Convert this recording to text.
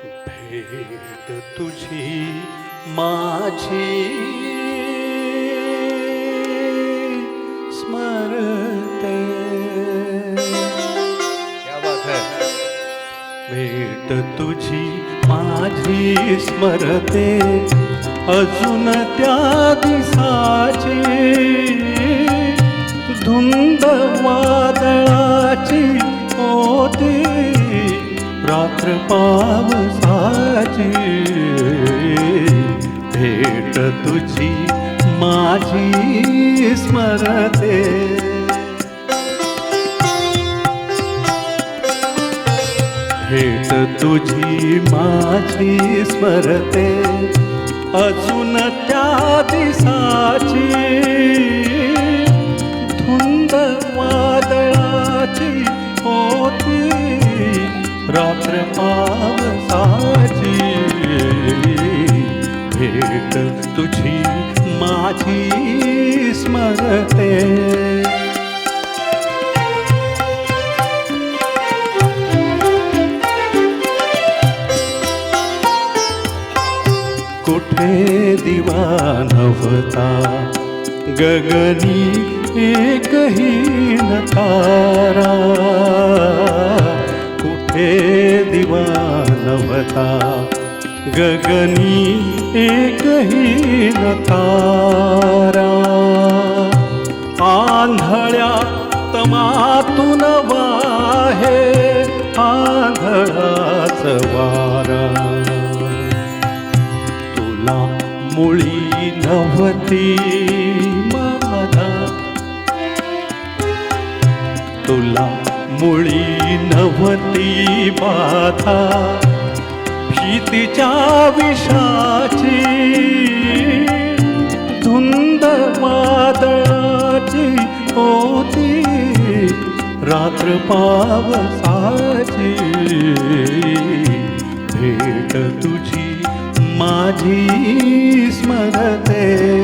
भेट तुझी माझी स्मरते. क्या बात है. भेट तुझी माझी स्मरते अजून त्या दिसाची धुंद वादळाची होती रात्र पावसाची. भेट तुझी माझी स्मरते. भेट तुझी माझी स्मरते अजून त्या दिसाची धुंद वादळाची होती रात्र पावसाची. भेट तुझी माझी स्मरते. कुठे दिवा नव्हता गगनी एकही न तारा. कुठे दिवा नव्हता गगनी एकही न तारा. आंधळ्या तमातून वाहे आंधळाच वारा. तुला मुळी नव्हती माझा, तुला मुळी नव्हती बाधा भीतीच्या विषाची धुंद वादळाची होती रात्र पावसाची. भेट तुझी माझी स्मरते.